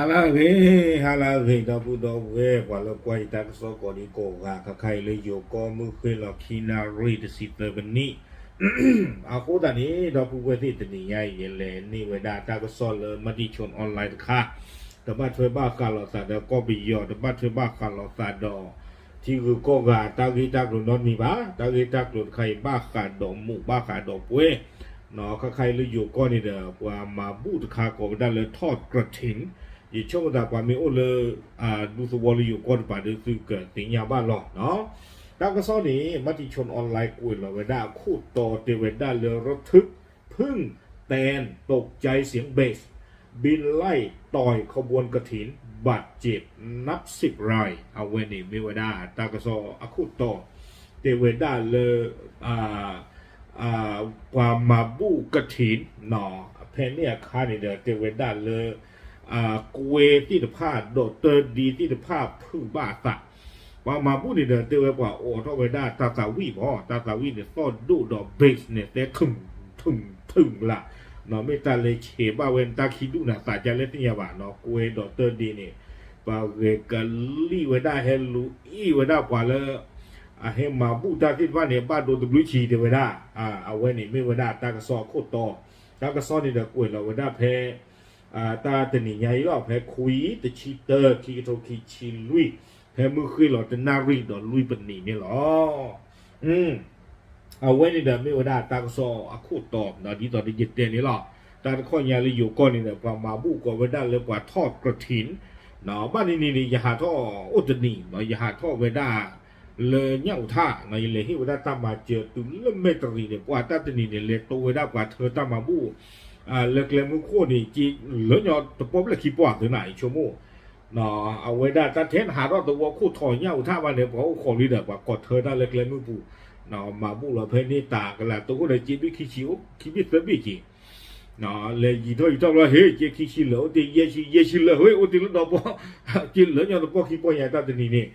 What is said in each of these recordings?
Halage da budo we wala kwai tak so ko ni ko ga ka kai le yo ko mu khwe lo khina ri de si te bani a ko da ni da bu we ti de ni ya ye le ni we da ta ko so le ma ti chon online kha da ba thwe ba ka lo sa da ko bi yo da ba thwe ba ka lo sa doที่คือก็กาตากีตากลุนนมีบ้าตากีตากลุนใครบ้าขาดดอกมุบ้าขาดดอกเว้ยเนาะใครเลยอยู่ก็นี่เด้อว่ามาบูดคาก็ได้เลยทอดกระถิ่นอีช่วงแต่ว่ามีโอเลยดูสวอลอยู่ก่อนป่าดูคือเกิดติงยาบ้านหรอกเนาะตากระซ้อนี้มาที่ชนออนไลน์กุยเราเวด้าคู่ต่อเตเวด้าเรือระทึกพึ่งแตนตกใจเสียงเบสบินไล่ต่อยขบวนกระถินบาดเจ็บนับ10 รายเอาเวนี่มีเวด้าตากระซ้ออาคู่ต่อเตเวด้าเรือความมาบูกระถินเนาะเพนเนี่ยคานี่เด้อเตเวด้าเรือกเวที่ตะภาพโดดเตอร์ดีที่ตะภาพพึ่งบ้าสักว่ามาพูดนี่เดินเตอว่าโอ้ท้อไปได้ตาสาวีบ่ตาสาวีเนี่ยต้นดูดอกเบสเนี่ยแต่ถึงละเนาะไม่ตาเลยเฉบ้าเวนตาคิดูนะตาจะเล่นที่ยาบ้าเนาะกเวโดดเตอร์ดีเนี่ยปาเกกันลี่ไว้ได้เฮลูอีไว้ได้กว่าเลยเฮมาบูตาคิดว่าเนี่ยบ้านโดนตบลุชีเดไว้ได้เอาไว้นี่ไม่ไว้ได้ตากระสอบโคตรโตตากระสอบนี่เด็กกวยเราไว้ได้แพ้ตาตนี่ใหญ่ก็แพ้คุยแต่ชีเตอร์คีโตคีชิลุยแพ้มือคุยหรอแต่นารีดอลุยปนีนี่หรอเอาไว้ในเดิมไม่ว่าได้ตากระสอบคู่ตอบตอนนี้ตอนนี้ยึดเตียนนี่หรอตาข้อยาเลยอยู่ก้อนนี่เนี่ยความมาบูก็ไว้ได้เลยกว่าทอดกระถินเนาะบ้านนี่อย่าหาท่ออุตนีเนาะอย่าหาท่อไว้ได้เลยเน่าท่าเนาะเลยให้ไว้ได้ตามมาเจอตุ้มเล่มเมตรีเนี่ยกว่าตาตนี่เนี่ยเลยตัวไว้ได้กว่าเธอตามมาบูเลิกเล่มมือโคนี่จีเหลือหยอดตะปบเลยขี้ปวดถึงไหนชั่วโมงเนาะเอาไว้ได้แต่เทนหาเราตัวคู่ถอยเน่าท่าวันเนี่ยเพราะของลีเดอร์กว่ากดเธอได้เลิกเล่มมือบูเนาะมาบูเราเพนนี่ตากันแหละตัวก็เลยจีด้วยขี้ชิวขี้บิดเสบีจีเนาะเลยยีทอยต้องเราเฮ้ยจีขี้ชิเหลือตีเยชิเหลือเฮ้ยโอ้ตีแล้วดอกปอจีเหลือหยอดตะปบขี้ปวดใหญ่ตาตัวนี้นี่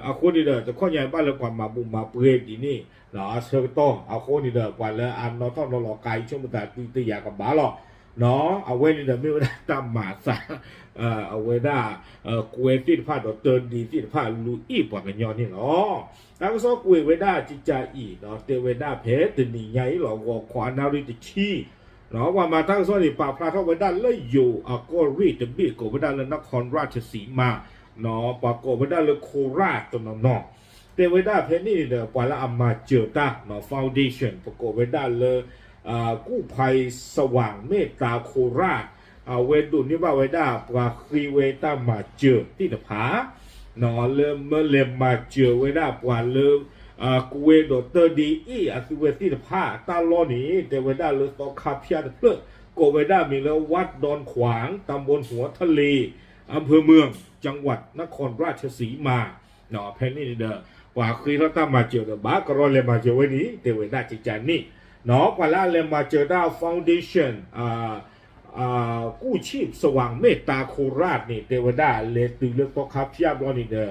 เอาคนนี่เด้อจะข้อใหญ่บ้านเรากว่ามาบูมาเปรตอีนี่เนาะเชิงโตเอาคนนี่เด้อกว่าแล้วอันเราต้องเราไกลช่วงมันแต่ตีอยากกับบ้าหรอเนาะเอาไว้นี่เด้อไม่ได้ตามหมาซะเอาไว้ได้กวยที่ผ้าดอกเตินดีที่ผ้าลูอีปวดกันย้อนนี่เนาะแล้วก็ซอกวยไว้ได้จิจาอีเนาะเตไว้ได้เพชรตัวนี้ใหญ่หรอกว่าขวานาริตชีเนาะว่ามาทั้งซ้อนนี่ป่าพระเท่าไว้ได้เลยอยู่ก็รีดจะบีก็ไว้ได้เลยนครราชสีมาเนาะปากไว้ได้เลยโคราชตัวน้องเตไว้ได้เพชรนี่เด้อกว่าละอามาเจอตาเนาะฟาวเดชั่นประกอบไว้ได้เลยกู้ภัยสว่างเมตตาโคราชเวดุนี่ว่าไว้ได้ปลาครีเวต้ามาเจอที่ตะผาเนาะเริ่มเมื่อเริ่มมาเจอไว้ได้ปลาเริ่มกูเวดเตอร์ดีคือเวที่ตะผาตาล้อนี้แต่ไว้ได้เลยต่อคาพิอาตะเพื่อโกไว้ได้มีแล้ววัดดอนขวางตำบลหัวทะเลอำเภอเมืองจังหวัดนครราชสีมาเนาะแพนนี่เด้อปลาครีเขาตั้งมาเจอเด้อบ้ากรอเลยมาเจอไว้นี้แต่ไว้ได้จิจานี่เนาะกว่าละเลยมาเจอได้ฟาวเดชั่นกู้ชีพสว่างเมตตาโคราชนี่เทวดาเลยตื่นเรื่องก็ขับเชียบร้อนนี่เด้อ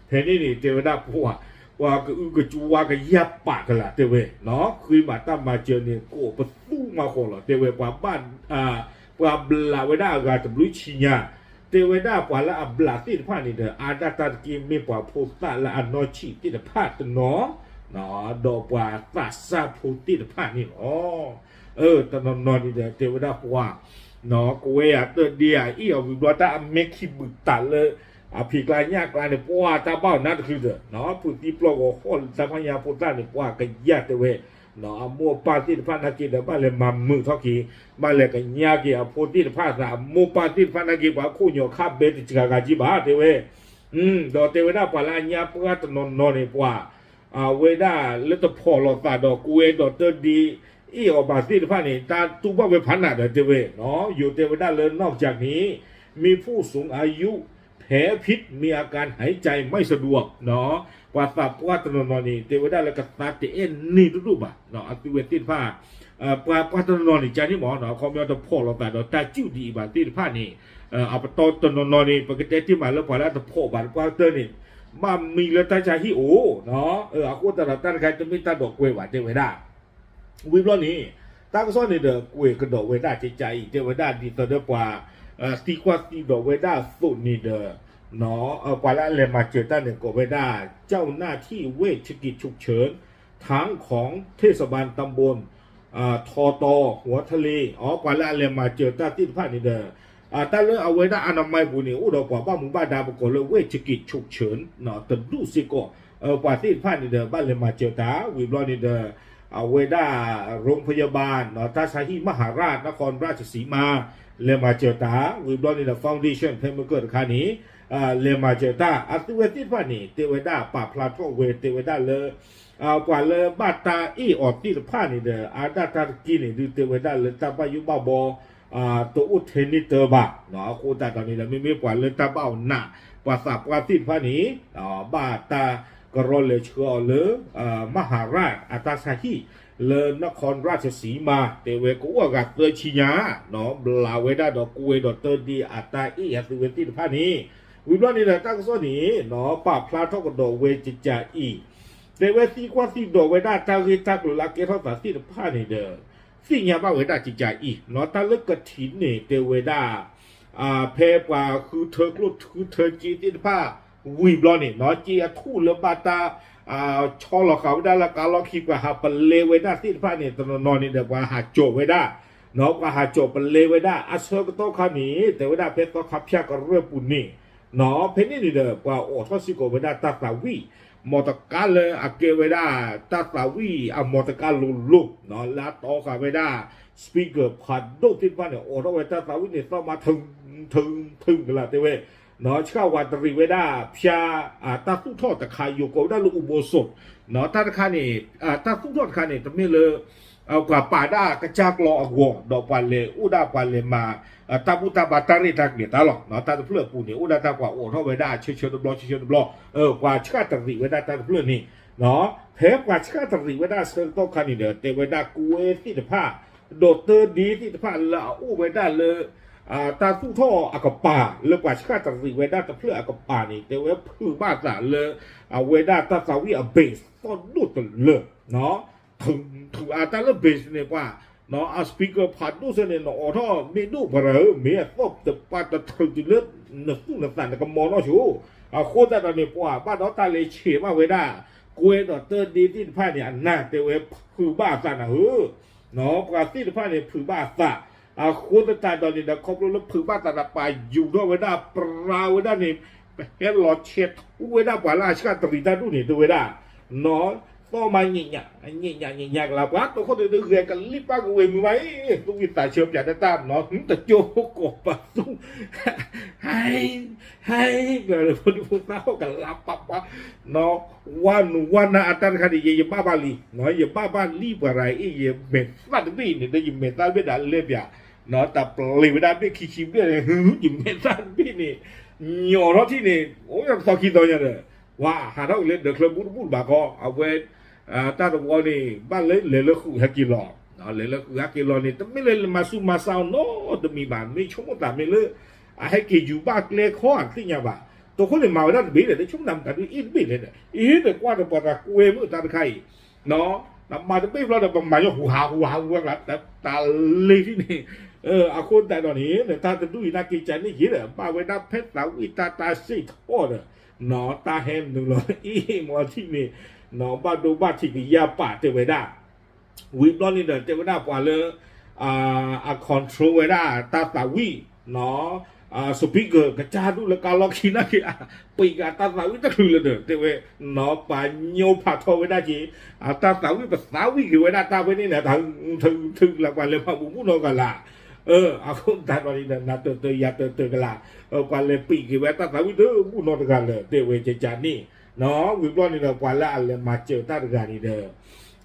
เทนี่เทวดาพูดว่าก็ก็จูว่าก็ยับปากกันละเทวเนาะคือมาตั้งมาเจอเนี่ยโก้ประตูมาคนละเทวกว่าบ้านกว่าบลาเวดากาตบลุชิญาเทวดากว่าละบลาที่ผ่านนี่เด้ออาดาตากิมมีกว่าโพสต์ละอันนอชีที่ผ่านเนาะดอกว่าตาซาพูที่ผ่านนี่อ๋อตอนนอนนี่เด้อเทวดาพูดว่าเนาะกูเอเตอร์เดียอีเอาวิบวัตาเมคิบุตาเลยผีกลายยากกลายเนี่ยปัวตาเบ้านั่นคือเด้อเนาะผู้ที่ปลอกคนสัมพัญญาพุทธาเนี่ยปัวกันยากเตเวเนาะมัวปาติพันนากิเดบ้านเลยมามือทอกีบ้านเลยกันยากกี่ผู้ที่ภาษามัวปาติพันนากิว่าคู่โยคาเบติจกากาจิบาเตเวดอเตเวดาปลาญาปะตนนเนี่ยปัวเวดาเลตพอลตาดอกกูเอดอเตอร์ดีออกมาที่ผ่านนี่ตาตู้บ้าไปพันหนาเดเวเนาะอยู่เทวดาเลยนอกจากนี้มีผู้สูงอายุแผลพิษมีอาการหายใจไม่สะดวกเนาะว่าสับว่าตนนนี่เทวดาเลยกับตาเตเอ็นนี่รูปอ่ะเนาะอัติเวติผ้าว่าตนนนี่ใจที่หมอเนาะเขาไม่เอาตะพ่อเราแต่เราตาจิ้วดีบาที่ผ้านี่เอาไปต่อตนนนี่ปกติที่มาแล้วพอแล้วตะพ่อบาว่าเตอร์นี่มามีแล้วตาใจฮิโอเนาะอากูแต่ละตาใครจะไม่ตาดอกเกวว่าเทวดาวิบล้อนี้ตั้งซ้อนในเด็กเวกระโดดเวด้าใจเทวดาดีต่อเด็กว่า ซีควาซีดอกเวด้าสุนีเดอเนาะกว่าละเลยมาเจอตั้งเนี่ยก็เวด้าเจ้าหน้าที่เวชกิจฉุกเฉินทั้งของเทศบาลตำบลทอตอหัวทะเลกว่าละเลยมาเจอตั้งที่ภาคนี้เดอตั้งเรื่องเอาไว้ด้าอนามัยบุญอุดรกว่าบ้านมุงบ้านดาบก็เลยเวชกิจฉุกเฉินเนาะแต่ดูสิก็กว่าที่ภาคนี้เดอบ้านเลยมาเจอตาวิบลอนี่เดอเอาไว้ด้าโรงพยาบาลเนาะท่าชาฮีมหาราชนครราชสีมาเลยมาเจอตาวิบลอนี่เดอฟาวเดชั่นเพิ่มเกิดคานี้เลมาเจต้าอัตเวติฟานี่เตเวดาปาพลาโตเวเตเวดาเลกว่าเลบาตาอีออติลพานี่เดอาดาตากินี่ดูเตเวดาเลตาบายุบาบตัวอุเทนิเตบะเนาะโคตาตอนนี้เราไม่กว่าเลตาบ้าหน้าภาษาปาติฟานี่บาตากรอเลเชอเลมหาราชอัตาสาฮีเลนครราชสีมาเตเวกัวกัดเตชิญาเนาะลาเวดาดอกกุเวดอเตอร์ดีอัตาอีอัตเวติฟานี่วิบลอนี่แหละตั้งโซนี้เนาะปาพลาทอกดอกเวจิจาอีเดเวซีกว่าซีดอกเวด้าตาเกตากลุลักเกทอสาซีผ้านี่เด้อสิ่งยาบ้าเวด้าจิจาอีเนาะตาเลิกกระถินนี่เตเวด้าเพกว่าคือเธอกลุคือเธอจีติผ้าวิบลอนี่เนาะจีอาทูเลบาตาชอลเขาได้ละกาลอคิกว่าหาปเลเวด้าซีผ้านี่ตนอนนี่เด้อกว่าหาโจเวด้าเนาะกว่าหาโจปเลเวด้าอาเซก็ต้องคานี้เตเวด้าเพก็ขับเพียกเรือปุ่นนี่เนาะเพนี่นี่เด้อกว่าโอทอสิโกเวด้าตาสาวีมอตกาเลยอาเกเวด้าตาสาวีมอตกาลุลุเนาะลาตอกาเวด้าสปีกเกอร์พัดโดติฟ้าเนี่ยโอทอเวด้าสาวีเนี่ยต้องมาถึงกันละเตเวเนาะชาววันตรีเวด้าพยาตาสุทอตะคายอยู่ก็ได้ลูกอุโบสถเนาะตาตะคานี่ตาสุทอตะคานี่ตรงนี้เลยเอากว่าป่าด้ากระจากรอหัวดอกปันเลอุดาปันเลมาตาบุตาบาตาริตาเกียตาหรอกเนาะตาเพื่อปูนี่อุดาตากว่าโอ้ท่อไว้ได้เชื่อดบล้อเชื่อดบล้อกว่าชาตรีไว้ได้ตาเพื่อนี่เนาะเพบกว่าชาตรีไว้ได้เสร์ต้องคันนี่เด้อเตไว้ได้กูเอที่ตะผ้าโดดเตอร์ดีที่ตะผ้าละอู้ไว้ได้เลยตาสู้ท่ออากป่าเลือกว่าชาตรีไว้ได้ตะเพื่ออากป่านี่เตไว้พื้นบ้านสารเลยไว้ได้ตาสาวิอเบสต้นดูดเลยเนาะถึงตาละเบสเนี่ยว่าเนาะสปีกเกอร์พัดดูเสน่ห์เนาะท่อมีดูเปล่าเมียตบตะปัดตะถึงจุดเลือดหนึกหนึกสั่นก็มองเนาะชูโคตรแต่ตอนนี้ว่าบ้านเราตาเลยเฉียบมาไว้ได้กูเองเนาะเตอร์ดีที่ผ้าเนี่ยอันน่าเตเวคือบ้าสั่นนะเนาะปกติที่ผ้าเนี่ยคือบ้าสั่นโคตรแต่ตอนนี้เนาะครบแล้วคือบ้าสั่นไปอยู่ด้วยไว้ได้ปลาไว้ได้เนี่ยเฮ็ดหลอดเช็ดไว้ได้กว่าราชการตรีได้ดูนี่ตัวไว้ได้เนาะก็มาหยิ่งๆแล้วว่าตัวคนเดือดเรียนกันรีบป้ากูเองไหมตุ้งวิตาเชื่อมจากได้ตามเนาะแต่โจกบปะตุ้งให้เกิดคนพูดเล่ากันลับปั๊บเนาะวันนะอาจารย์คดียังบ้าบาลีเนาะยังบ้าลีอะไรยังเม็ดฟันบีเนี่ยได้ยังเม็ดตาไม่ได้เล็บอย่างเนาะแต่ปลีไม่ได้ไม่คิดเนี่ยยังเม็ดตาบีนี่หย่อรถที่นี่โอ้ยสกินตัวเนี่ยว่าหาเท่าเล่นเด็กเคลื่อนบุญบาก็เอาไว้ตาตัวนี่บ้านเลยคือฮักกิโลเลยคือฮักกิโลนี่แต่ไม่เลยมาสู้มาซาวโน้ตมีบ้านไม่ชั่วโมงแต่ไม่เลยให้กิอยู่บ้านเล็กข้อที่เนี่ยบ้าตัวคนเลยมาได้บีเลยได้ชุ่มน้ำกันด้วยอินบีเลยเนี่ยอินแต่กว่าจะปวดกูเองมือตาใครเนาะมาจะไม่เราจะมาอยู่หัวกันแต่ตาเลยที่นี่อาคนแต่ตอนนี้เนี่ยตาจะดูนักกิจนี่เหี้ยบ้าไว้นับเพชรสาวอิตาซีโทษเนาะตาแฮมหนึ่งเลยอีหมอที่นี่เนาะบ้านดูบ้านที่มียาป่าเจอไว้ได้วิบลอนนี่เดินเจอไว้ได้กว่าเลยคอนโทรลไว้ได้ตาสาวีเนาะสปีกเกอร์กระจายดูแล้วการล็อกขี้นักปีกตาสาวีตะคือเลยเด้อเจอไว้เนาะป่าโยผ่าทอไว้ได้จีตาสาวีภาษาวีคือไว้ได้ตาไว้นี่เนี่ยถึงแล้วกว่าเลยพาบุ้งนอนกันละอาคนตาตอนนี้เนี่ยนัดเตยาเตยกันละกว่าเลยปีกคือไว้ตาสาวีเด้อบุ้งนอนกันเลยเจอไว้เจจานี่เนาะวิบลอนนี่เรากว่าละอะไรมาเจอตาการนี่เด้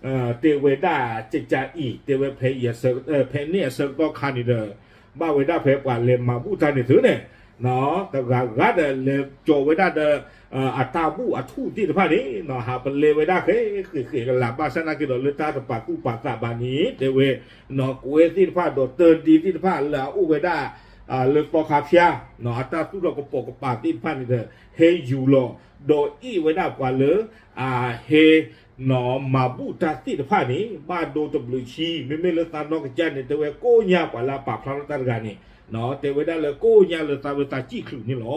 อเตเวด้าเจจาอีเตเวเพย์เซเพเนี่ยเซก็คานี่เด้อบ้าเวด้าเพย์กว่าเลยมาบูตานี่ถือเนี่ยเนาะแต่การเดเลยโจเวด้าเด้ออัตาบูอัทูที่ที่ผ่านนี้เนาะหาเป็นเลเวด้าคือกันหลับบ้านสนากิโลเลต้าตะปากูปาตาบานี้เตเวเนาะกูเอที่ที่ผ่านโดดเติร์ดีที่ที่ผ่านแล้วอูเวด้าเลือกปอคาเฟียเนาะอัตาทุกเราก็ปกปาที่ผ่านนี่เด้อเฮยูโลโดยอีไว้ได้กว่าเลยเฮ เนาะมาบูตาติดผ้านี่บ้านโดตบลูชีไม่เลตานอกจันเนี่ยแต่ว่าโกญากว่าลาปาพลาตารกานี่เนาะแต่ว่าได้เลยโกญาเลยตาเวตาจี้คลุนี่หรอ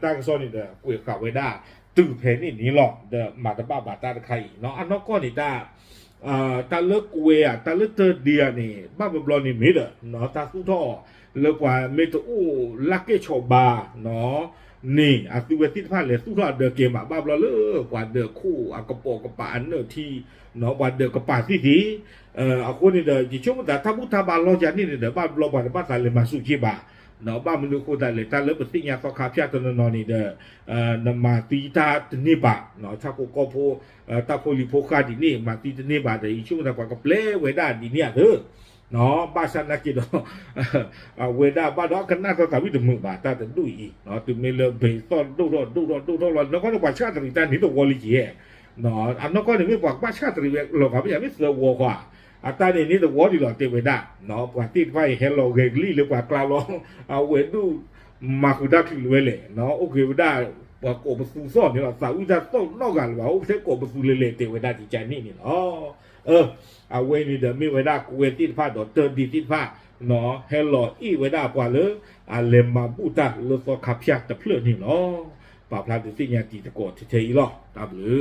ตั้งซ้อนนี่เด้อกูข่าวไว้ได้ตื่นเพนนี่หรอกเด้อมาตาบ้าบาตาใครเนาะอันนอกก็นี่ได้ตาเลิกกูตาเลิกเตอเดียนี่บ้าบลอนี่ไม่เด้อเนาะตาสู้ท่อเลิกว่าเมตอู้ลักเกชอบาเนาะนี่อาตุเวติพาเลยสู้ท่อเดือเกมบ้าบลอเลิกกว่าเดือคู่กระโปงกระปานเนอที่เนาะว่าเดือกระปาที่ทีอาคนนี่เด้อจิช่วงแต่ถ้าบุตรบาลอจานี่เด้อบ้าบลอบาบ้าสายเลยมาสู้ชีบาเนาะบ้ามันดูคนได้เลยตาเลิกปฏิญญาต่อข้าพเจ้าตนนนี่เด้อนมาตีตาตนิบาเนาะถ้ากูก็พูตาโพลิโพคาดีนี่มาตีตนิบาเด้อช่วงแต่กว่ากับเล่เวด้าดีเนี่ยเด้อเนาะบ้านฉันนักกินเนาะเวด้าบ้านเรากันน่าจะทำวิธีมือบาตาแต่ดูอีเนาะถึงไม่เลิกไปซ่อนดูแล้วก็ต้องว่าชาติริตานี่ต้องวอลิเจเนาะอันนั้นก็เนี่ยไม่บอกว่าชาติริหรอกครับไม่ใช่ไม่เสือวัวกว่าอาตาเนี่ยนี่ต้องวอลิหรอกเทวดาเนาะกว่าที่ไฟเฮลโลเกลี่หรือกว่ากลาลองเอาเวดูมาคุดักที่เวเลยเนาะโอเคเวด้าว่าโกบสูซ่อนนี่หรอสาวิจารณ์ต้องนอกกันว่าโอเคโกบสูเล่เทวดาที่ใจนี่เนาะเอาเวนี่เดี๋ยวมีเวด้ากูเวติดผ้าดอกเตอร์ดีติดผ้าเนาะเฮลโลอีเวด้ากว่าเลยอาเลมาบูตาเลสอขับยักแต่เพลินนี่เนาะป่าพลาดสิ่งอย่างที่ตะโกนเฉยๆหรอตามหรือ